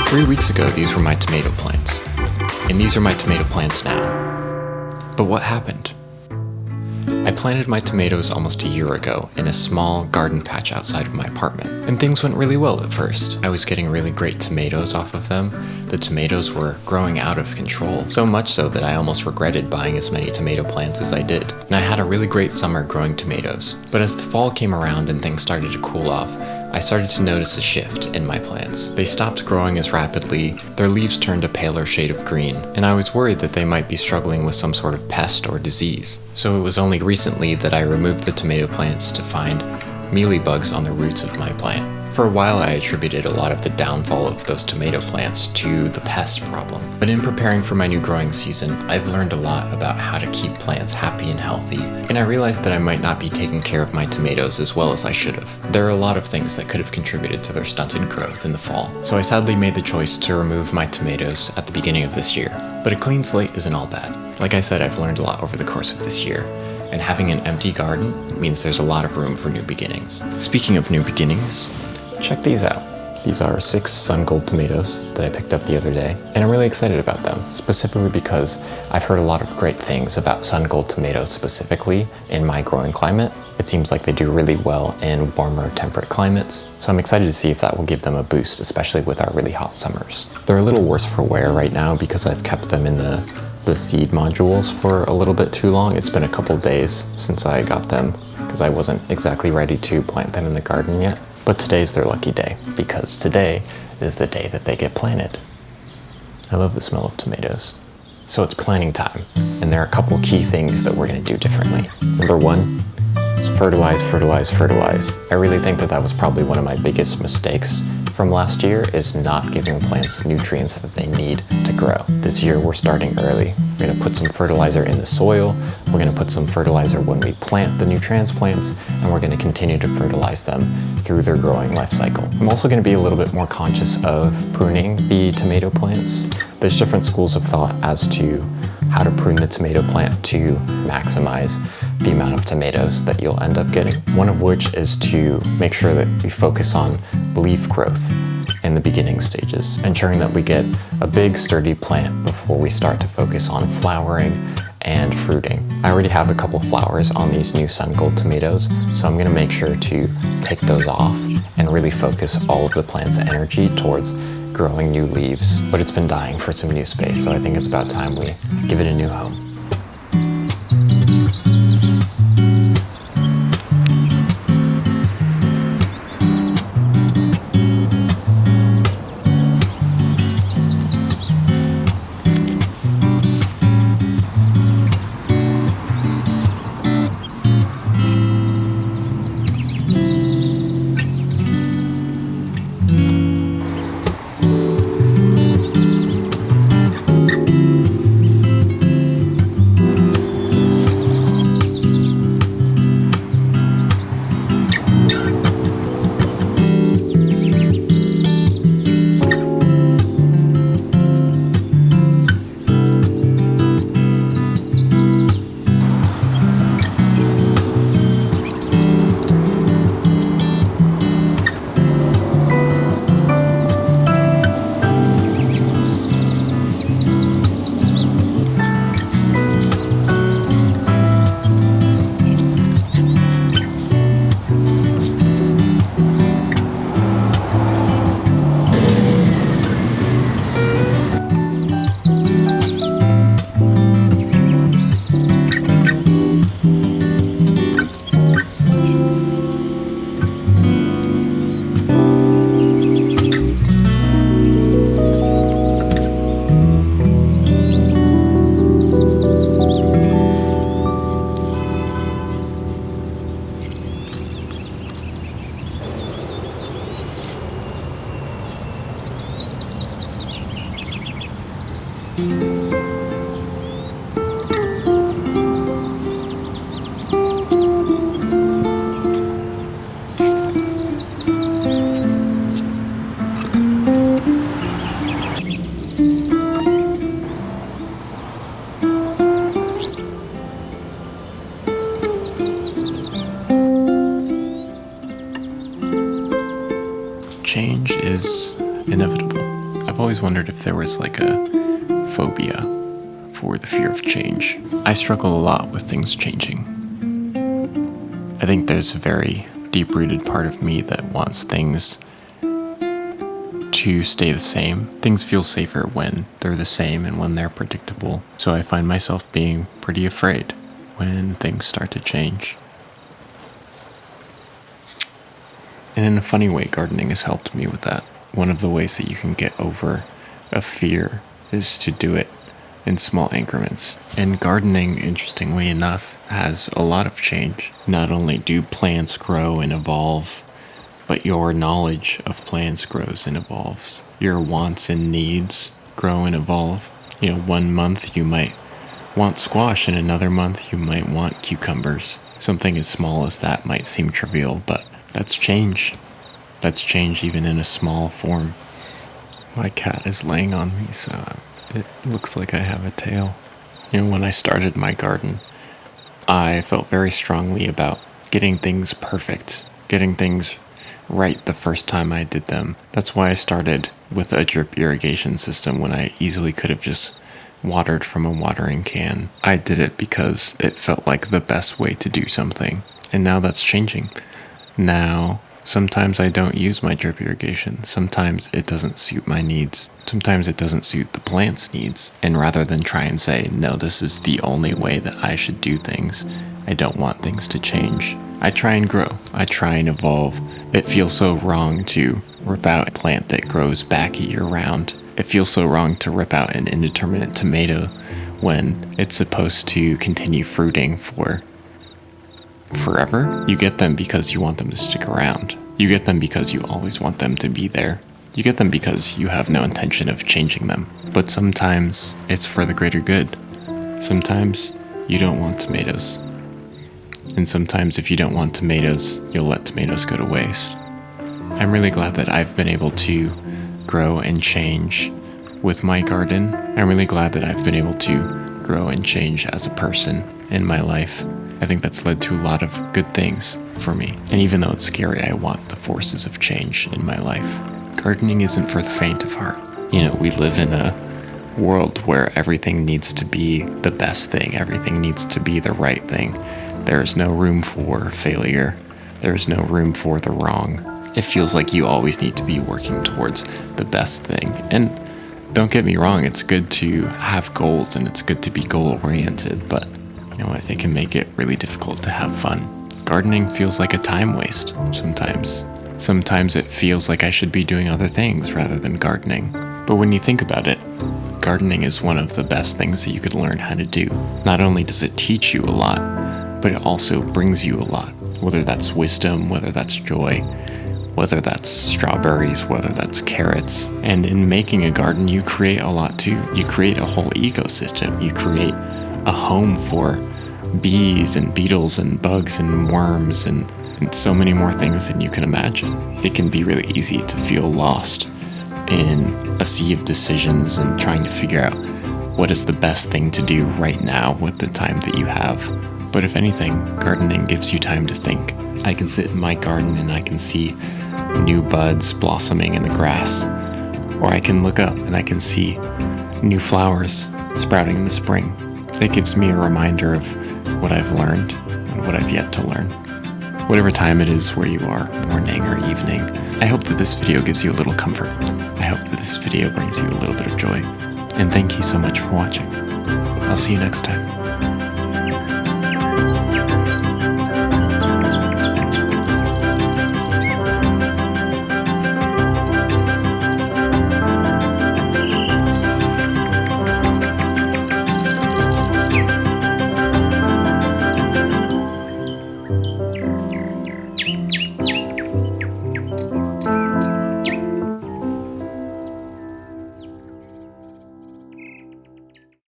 3 weeks ago, these were my tomato plants. And these are my tomato plants now. But what happened? I planted my tomatoes almost a year ago in a small garden patch outside of my apartment. And things went really well at first. I was getting really great tomatoes off of them. The tomatoes were growing out of control, so much so that I almost regretted buying as many tomato plants as I did. And I had a really great summer growing tomatoes. But as the fall came around and things started to cool off, I started to notice a shift in my plants. They stopped growing as rapidly, their leaves turned a paler shade of green, and I was worried that they might be struggling with some sort of pest or disease. So it was only recently that I removed the tomato plants to find mealybugs on the roots of my plant. For a while I attributed a lot of the downfall of those tomato plants to the pest problem. But in preparing for my new growing season, I've learned a lot about how to keep plants happy and healthy, and I realized that I might not be taking care of my tomatoes as well as I should have. There are a lot of things that could have contributed to their stunted growth in the fall, so I sadly made the choice to remove my tomatoes at the beginning of this year. But a clean slate isn't all bad. Like I said, I've learned a lot over the course of this year, and having an empty garden means there's a lot of room for new beginnings. Speaking of new beginnings, check these out. These are 6 Sun Gold tomatoes that I picked up the other day, and I'm really excited about them, specifically because I've heard a lot of great things about Sun Gold tomatoes specifically in my growing climate. It seems like they do really well in warmer, temperate climates, so I'm excited to see if that will give them a boost, especially with our really hot summers. They're a little worse for wear right now because I've kept them in the seed modules for a little bit too long. It's been a couple days since I got them because I wasn't exactly ready to plant them in the garden yet. But today's their lucky day, because today is the day that they get planted. I love the smell of tomatoes. So it's planting time, and there are a couple key things that we're gonna do differently. Number 1 is fertilize, fertilize, fertilize. I really think that was probably one of my biggest mistakes from last year, is not giving plants nutrients that they need to grow. This year we're starting early. We're gonna put some fertilizer in the soil, we're gonna put some fertilizer when we plant the new transplants, and we're gonna continue to fertilize them through their growing life cycle. I'm also gonna be a little bit more conscious of pruning the tomato plants. There's different schools of thought as to how to prune the tomato plant to maximize the amount of tomatoes that you'll end up getting. One of which is to make sure that we focus on leaf growth in the beginning stages, ensuring that we get a big sturdy plant before we start to focus on flowering and fruiting. I already have a couple flowers on these new Sun Gold tomatoes, so I'm gonna make sure to take those off and really focus all of the plant's energy towards growing new leaves. But it's been dying for some new space, so I think it's about time we give it a new home. Change is inevitable. I've always wondered if there was like a phobia for the fear of change. I struggle a lot with things changing. I think there's a very deep-rooted part of me that wants things to stay the same. Things feel safer when they're the same and when they're predictable. So I find myself being pretty afraid when things start to change. And in a funny way, gardening has helped me with that. One of the ways that you can get over a fear is to do it in small increments. And gardening, interestingly enough, has a lot of change. Not only do plants grow and evolve, but your knowledge of plants grows and evolves. Your wants and needs grow and evolve. 1 month you might want squash, and another month you might want cucumbers. Something as small as that might seem trivial, but that's change. That's change even in a small form. My cat is laying on me, so it looks like I have a tail. When I started my garden, I felt very strongly about getting things perfect, getting things right the first time I did them. That's why I started with a drip irrigation system when I easily could have just watered from a watering can. I did it because it felt like the best way to do something. And now that's changing. Now, sometimes I don't use my drip irrigation. Sometimes it doesn't suit my needs. Sometimes it doesn't suit the plant's needs. And rather than try and say, no, this is the only way that I should do things, I don't want things to change, I try and grow. I try and evolve. It feels so wrong to rip out a plant that grows back year-round. It feels so wrong to rip out an indeterminate tomato when it's supposed to continue fruiting for forever. You get them because you want them to stick around. You get them because you always want them to be there. You get them because you have no intention of changing them. But sometimes it's for the greater good. Sometimes you don't want tomatoes. And sometimes if you don't want tomatoes, you'll let tomatoes go to waste. I'm really glad that I've been able to grow and change with my garden. I'm really glad that I've been able to grow and change as a person in my life. I think that's led to a lot of good things for me. And even though it's scary, I want the forces of change in my life. Gardening isn't for the faint of heart. We live in a world where everything needs to be the best thing. Everything needs to be the right thing. There is no room for failure. There is no room for the wrong. It feels like you always need to be working towards the best thing. And don't get me wrong, it's good to have goals and it's good to be goal-oriented, but you know what? It can make it really difficult to have fun. Gardening feels like a time waste sometimes. Sometimes it feels like I should be doing other things rather than gardening. But when you think about it, gardening is one of the best things that you could learn how to do. Not only does it teach you a lot, but it also brings you a lot. Whether that's wisdom, whether that's joy, whether that's strawberries, whether that's carrots. And in making a garden, you create a lot too. You create a whole ecosystem. You create a home for bees and beetles and bugs and worms and so many more things than you can imagine. It can be really easy to feel lost in a sea of decisions and trying to figure out what is the best thing to do right now with the time that you have. But if anything, gardening gives you time to think. I can sit in my garden and I can see new buds blossoming in the grass. Or I can look up and I can see new flowers sprouting in the spring. It gives me a reminder of what I've learned and what I've yet to learn. Whatever time it is where you are, morning or evening, I hope that this video gives you a little comfort. I hope that this video brings you a little bit of joy. And thank you so much for watching. I'll see you next time.